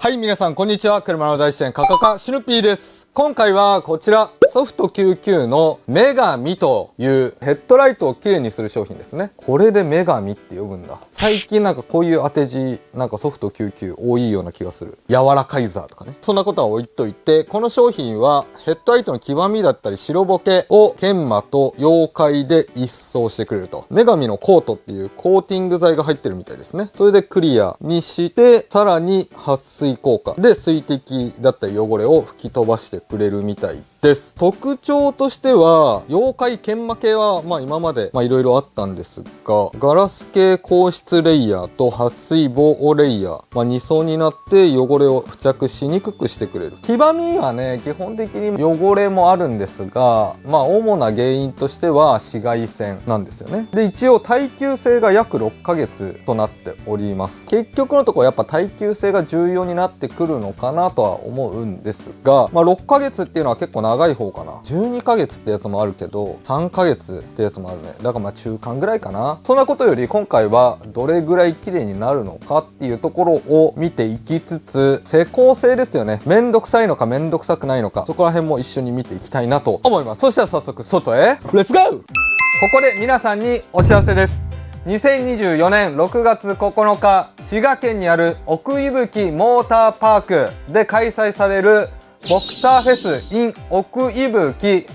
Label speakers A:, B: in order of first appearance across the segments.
A: はい、皆さんこんにちは。車の大自然カカカシヌピーです。今回はこちらソフト99の女神というヘッドライトをきれいにする商品ですね。これで女神って呼ぶんだ。最近なんかこういう当て字なんかソフト99多いような気がする。柔らかいザーとかね。そんなことは置いといて、この商品はヘッドライトの黄ばみだったり白ボケを研磨と溶解で一掃してくれると。女神のコートっていうコーティング剤が入ってるみたいですね。それでクリアにして、さらに撥水効果で水滴だったり汚れを吹き飛ばしてくれるみたいです。特徴としては溶解研磨系は今までいろいろあったんですが、ガラス系硬質レイヤーと撥水防汚レイヤー、2層になって汚れを付着しにくくしてくれる。黄ばみはね、基本的に汚れもあるんですが、主な原因としては紫外線なんですよね。で、一応耐久性が約6ヶ月となっております。結局のところやっぱ耐久性が重要になってくるのかなとは思うんですが、6ヶ月っていうのは結構長い方かな。12ヶ月ってやつもあるけど3ヶ月ってやつもあるね。だから中間ぐらいかな。そんなことより今回はどれぐらい綺麗になるのかっていうところを見ていきつつ、施工性ですよね。めんどくさいのかめんどくさくないのか、そこら辺も一緒に見ていきたいなと思います。そしたら早速外へレッツゴー。ここで皆さんにお知らせです。2024年6月9日、滋賀県にある奥伊吹モーターパークで開催されるボクサーフェス in 奥伊吹。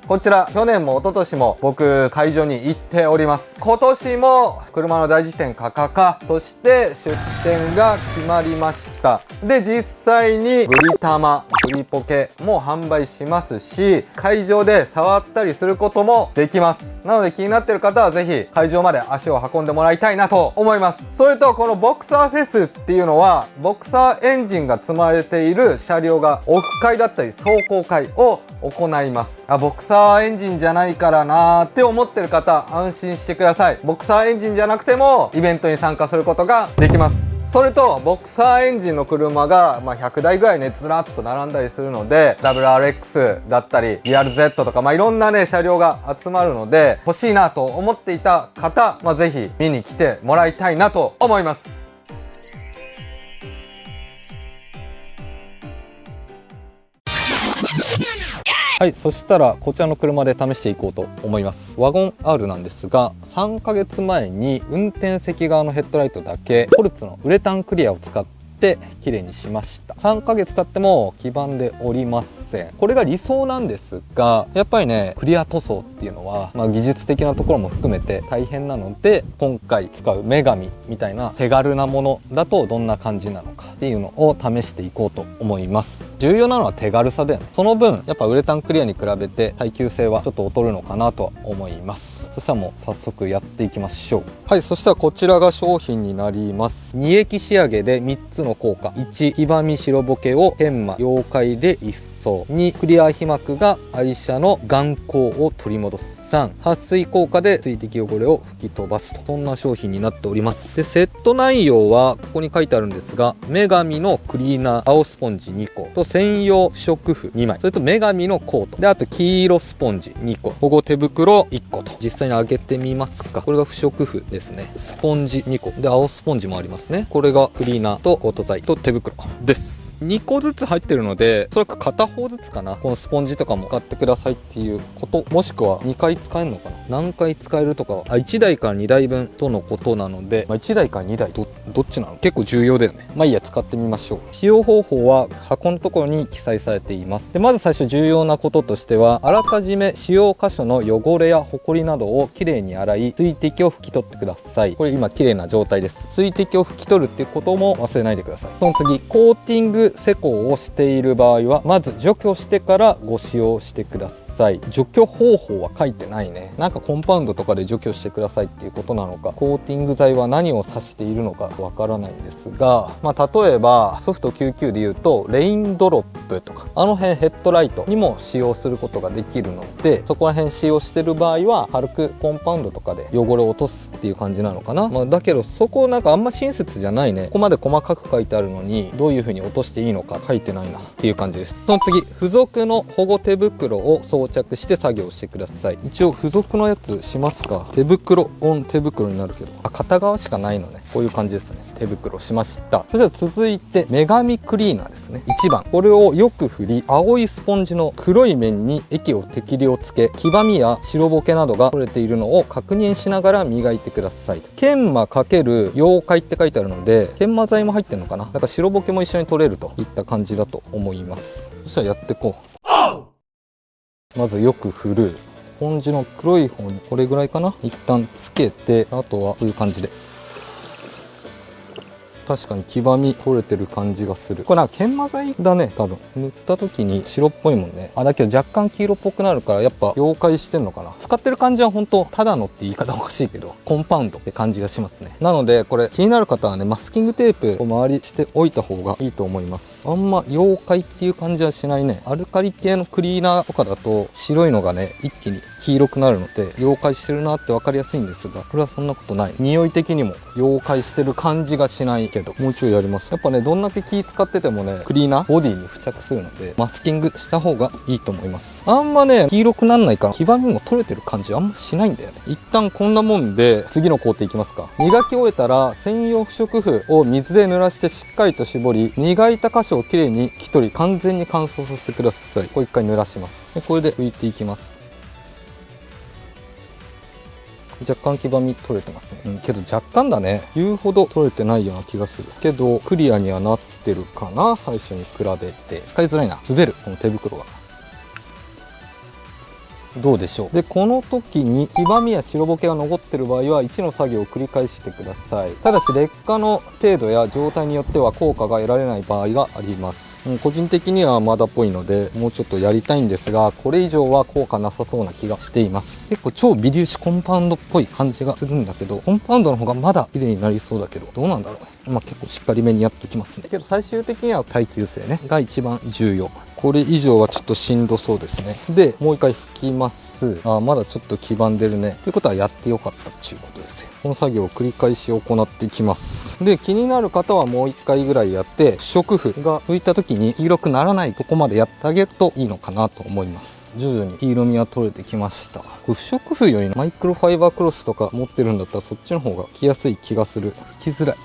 A: こちら去年も一昨年も僕会場に行っております。今年も車の大辞典カカカとして出店が決まりました。で、実際にブリ玉、ブリポケも販売しますし、会場で触ったりすることもできます。なので気になっている方はぜひ会場まで足を運んでもらいたいなと思います。それとこのボクサーフェスっていうのはボクサーエンジンが積まれている車両がオフ会だったり走行会を行います。ボクサーエンジンじゃないからなーって思ってる方、安心してください。ボクサーエンジンじゃなくてもイベントに参加することができます。それとボクサーエンジンの車が100台ぐらいねずらっと並んだりするので、 WRX だったり BRZ とかいろんなね車両が集まるので、欲しいなと思っていた方、ぜひ見に来てもらいたいなと思います。はい、そしたらこちらの車で試していこうと思います。ワゴン R なんですが、3ヶ月前に運転席側のヘッドライトだけコルツのウレタンクリアを使って綺麗にしました。3ヶ月経っても黄ばんでおりません。これが理想なんですが、やっぱりねクリア塗装っていうのは、技術的なところも含めて大変なので、今回使う女神みたいな手軽なものだとどんな感じなのかっていうのを試していこうと思います。重要なのは手軽さだよね。その分やっぱウレタンクリアに比べて耐久性はちょっと劣るのかなとは思います。そしたらもう早速やっていきましょう。はい、そしたらこちらが商品になります。2液仕上げで3つの効果。1、黄ばみ白ボケを研磨溶解で一掃。2、クリア皮膜が愛車の眼光を取り戻す。3、撥水効果で水滴汚れを吹き飛ばすと。そんな商品になっております。で、セット内容はここに書いてあるんですが、女神のクリーナー青スポンジ2個と専用不織布2枚、それと女神のコートで、あと黄色スポンジ2個、保護手袋1個と。実際に開けてみますか。これが不織布ですね。スポンジ2個で、青スポンジもありますね。これがクリーナーとコート剤と手袋です。2個ずつ入ってるので、おそらく片方ずつかな。このスポンジとかも買ってくださいっていうこと、もしくは2回使えるのかな。何回使えるとかは1台から2台分とのことなので、1台から2台 どっちなの結構重要だよね。いいや、使ってみましょう。使用方法は箱のところに記載されています。で、まず最初重要なこととしては、あらかじめ使用箇所の汚れやホコリなどをきれいに洗い、水滴を拭き取ってください。これ今きれいな状態です。水滴を拭き取るっていうことも忘れないでください。その次、コーティング施工をしている場合はまず除去してからご使用してください。除去方法は書いてないね。なんかコンパウンドとかで除去してくださいっていうことなのか、コーティング剤は何を指しているのかわからないんですが、例えばソフト99で言うとレインドロップとか、あの辺ヘッドライトにも使用することができるので、そこら辺使用してる場合は軽くコンパウンドとかで汚れを落とすっていう感じなのかな。だけどそこなんかあんま親切じゃないね。ここまで細かく書いてあるのにどういう風に落としていいのか書いてないなっていう感じです。その次、付属の保護手袋を装着して作業してください。一応付属のやつしますか。手袋オン手袋になるけど、片側しかないのね。こういう感じですね。手袋しました。そしたら続いて女神クリーナーですね。1番、これをよく振り、青いスポンジの黒い面に液を適量つけ、黄ばみや白ボケなどが取れているのを確認しながら磨いてください。研磨×妖怪って書いてあるので、研磨剤も入ってるのかな。だから白ボケも一緒に取れるといった感じだと思います。そしたらやっていこう。まずよく振る。スポンジの黒い方にこれぐらいかな、一旦つけて、あとはこういう感じで。確かに黄ばみ取れてる感じがする。これは研磨剤だね、多分。塗った時に白っぽいもんね。だけど若干黄色っぽくなるから、やっぱ妖怪してんのかな。使ってる感じは本当ただのって言い方おかしいけど、コンパウンドって感じがしますね。なのでこれ気になる方はね、マスキングテープを周りしておいた方がいいと思います。あんま妖怪っていう感じはしないね。アルカリ系のクリーナーとかだと白いのがね、一気に黄色くなるので妖怪してるなって分かりやすいんですが、これはそんなことない。匂い的にも妖怪してる感じがしないけど、もうちょいやります。やっぱね、どんだけ気使っててもね、クリーナーボディに付着するのでマスキングした方がいいと思います。あんまね、黄色くなんないから黄ばみも取れてる感じあんましないんだよね。一旦こんなもんで次の工程いきますか。磨き終えたら専用不織布を水で濡らしてしっかりと絞り、磨いた箇所をきれいに拭き取り、完全に乾燥させてください。これ一回濡らします。でこれで拭いていきます。若干黄ばみ取れてますね。けど若干だね。言うほど取れてないような気がするけど、クリアにはなってるかな。最初に比べて使いづらいな。滑る、この手袋が。どうでしょう。でこの時に黄ばみや白ボケが残ってる場合は1の作業を繰り返してください。ただし劣化の程度や状態によっては効果が得られない場合があります。個人的にはまだっぽいのでもうちょっとやりたいんですが、これ以上は効果なさそうな気がしています。結構超微粒子コンパウンドっぽい感じがするんだけど、コンパウンドの方がまだ綺麗になりそうだけど、どうなんだろうね。結構しっかりめにやっておきますね。けど最終的には耐久性ねが一番重要。これ以上はちょっとしんどそうですね。でもう一回拭きます。まだちょっと黄ばんでるね。ということはやってよかったっていうことですよ。この作業を繰り返し行っていきます。で気になる方はもう1回ぐらいやって、不織布が拭いた時に黄色くならないとこまでやってあげるといいのかなと思います。徐々に黄色みは取れてきました。不織布よりマイクロファイバークロスとか持ってるんだったらそっちの方が拭きやすい気がする。拭きづらい。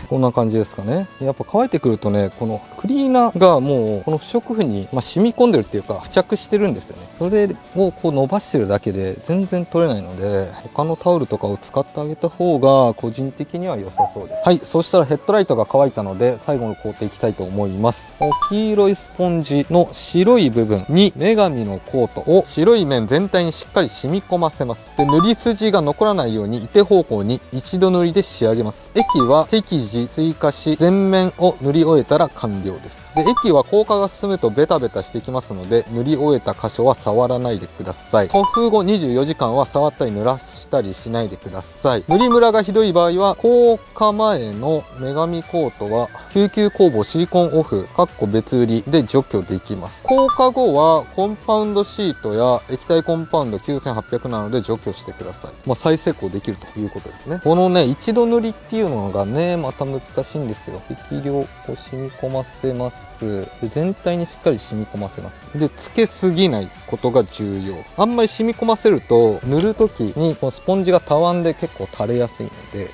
A: こんな感じですかね。やっぱ乾いてくるとね、このクリーナーがもうこの不織布に、染み込んでるっていうか付着してるんですよね。それをこう伸ばしてるだけで全然取れないので、他のタオルとかを使ってあげた方が個人的には良さそうです。はい、そしたらヘッドライトが乾いたので最後の工程いきたいと思います。黄色いスポンジの白い部分に女神のコートを白い面全体にしっかり染み込ませます。で塗り筋が残らないように一定方向に一度塗りで仕上げます。液は適時追加し全面を塗り終えたら完了です。で液は硬化が進むとベタベタしてきますので、塗り終えた箇所は触らないでください。塗布後24時間は触ったり濡らしたりしないでください。塗りムラがひどい場合は硬化前の女神コートは救急工房シリコンオフ別売りで除去できます。硬化後はコンパウンドシートや液体コンパウンド9800なので除去してください。再施工できるということですね。このね一度塗りっていうのがねまた難しいんですよ。適量を染み込ませます。で全体にしっかり染み込ませます。でつけすぎないことが重要。あんまり染み込ませると塗る時にこのスポンジがたわんで結構垂れやすいので、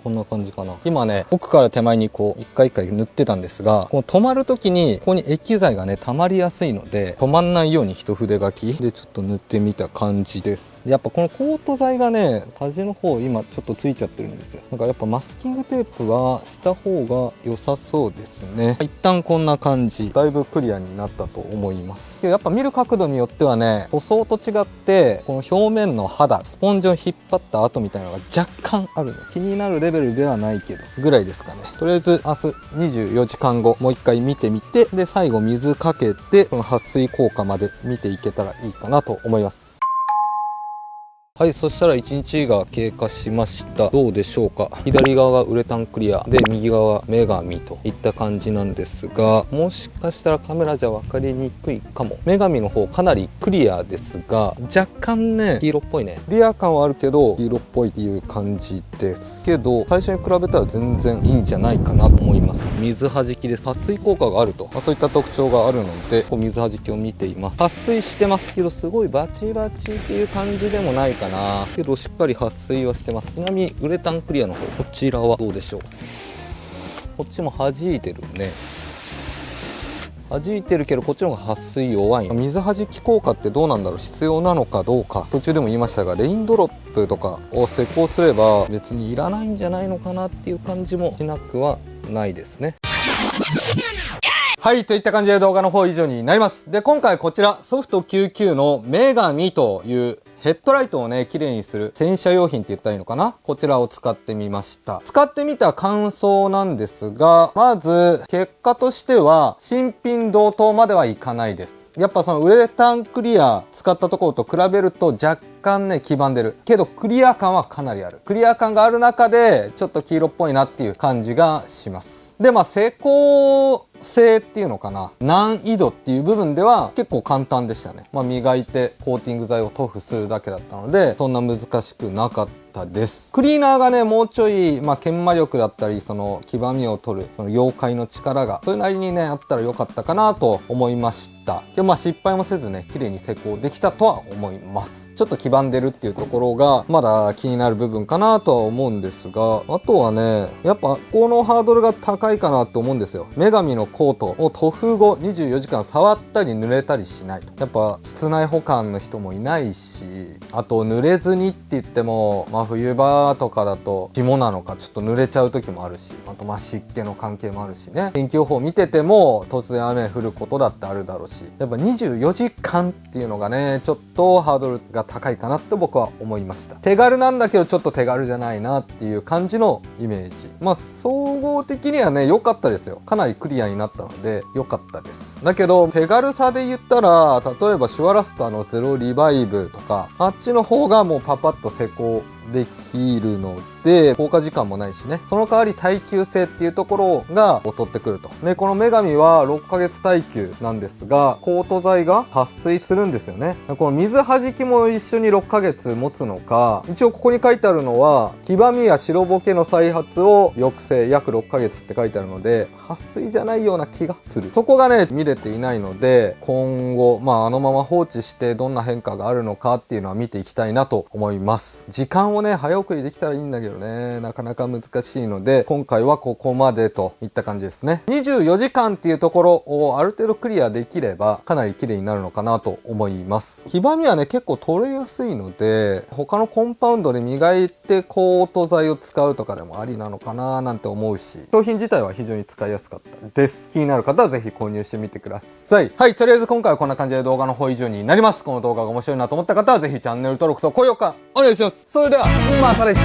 A: こんな感じかな。今ね奥から手前にこう一回一回塗ってたんですが、この止まる時にここに液剤がね溜まりやすいので、止まんないように一筆書きでちょっと塗ってみた感じです。やっぱこのコート剤がね端の方今ちょっとついちゃってるんですよ。やっぱマスキングテープはした方が良さそうですね。一旦こんな感じ、だいぶクリアになったと思います。やっぱ見る角度によってはね塗装と違ってこの表面の肌スポンジを引っ張った跡みたいなのが若干あるの。気になるレベルではないけどぐらいですかね。とりあえず明日24時間後もう一回見てみて、で最後水かけてこの撥水効果まで見ていけたらいいかなと思います。はい、そしたら1日が経過しました。どうでしょうか。左側がウレタンクリアで右側が女神といった感じなんですが、もしかしたらカメラじゃ分かりにくいかも。女神の方かなりクリアですが若干ね黄色っぽいね。クリア感はあるけど黄色っぽいっていう感じですけど、最初に比べたら全然いいんじゃないかなと思います。水はじきで撥水効果があると、そういった特徴があるのでこう水はじきを見ています。撥水してますけどすごいバチバチっていう感じでもないかな。な。けどしっかり撥水はしてます。ちなみにウレタンクリアの方、こちらはどうでしょう。こっちも弾いてるね。弾いてるけどこっちの方が撥水弱い。水弾き効果ってどうなんだろう、必要なのかどうか。途中でも言いましたが、レインドロップとかを施工すれば別にいらないんじゃないのかなっていう感じもしなくはないですね。はい、といった感じで動画の方以上になります。で、今回こちらソフト99の女神というヘッドライトをね、綺麗にする洗車用品って言ったらいいのかな、こちらを使ってみました。使ってみた感想なんですが、まず結果としては新品同等まではいかないです。やっぱそのウレタンクリア使ったところと比べると若干ね、黄ばんでるけどクリア感はかなりある。クリア感がある中でちょっと黄色っぽいなっていう感じがします。で、施工性っていうのかな、難易度っていう部分では結構簡単でしたね。磨いてコーティング剤を塗布するだけだったので、そんな難しくなかったです。クリーナーがね、もうちょい、研磨力だったり、その黄ばみを取る、その溶解の力が、それなりにね、あったらよかったかなと思いました。でも失敗もせずね、綺麗に施工できたとは思います。ちょっと黄ばんでるっていうところがまだ気になる部分かなとは思うんですが、あとはね、やっぱこのハードルが高いかなと思うんですよ。女神のコートを塗布後24時間触ったり濡れたりしないと。やっぱ室内保管の人もいないし、あと濡れずにって言っても、冬場とかだと霜なのかちょっと濡れちゃう時もあるし、あと湿気の関係もあるしね、天気予報見てても突然雨降ることだってあるだろうし、やっぱ24時間っていうのがね、ちょっとハードルが高いかなって僕は思いました。手軽なんだけどちょっと手軽じゃないなっていう感じのイメージ。総合的にはね、良かったですよ。かなりクリアになったので良かったです。だけど手軽さで言ったら、例えばシュワラスターのゼロリバイブとか、あっちの方がもうパパッと施工できるので、効果時間もないしね、その代わり耐久性っていうところが劣ってくると。で、この女神は6ヶ月耐久なんですが、コート剤が撥水するんですよね。この水弾きも一緒に6ヶ月持つのか、一応ここに書いてあるのは黄ばみや白ボケの再発を抑制約6ヶ月って書いてあるので、撥水じゃないような気がする。そこがね、見れていないので、今後あのまま放置してどんな変化があるのかっていうのは見ていきたいなと思います。時間をね、早送りできたらいいんだけどね、なかなか難しいので、今回はここまでといった感じですね。24時間っていうところをある程度クリアできればかなり綺麗になるのかなと思います。黄ばみはね、結構取れやすいので、他のコンパウンドで磨いてコート剤を使うとかでもありなのかななんて思うし、商品自体は非常に使いやすかったです。気になる方はぜひ購入してみてください。はい、とりあえず今回はこんな感じで動画の方以上になります。この動画が面白いなと思った方はぜひチャンネル登録と高評価お願いします。それではまた来週。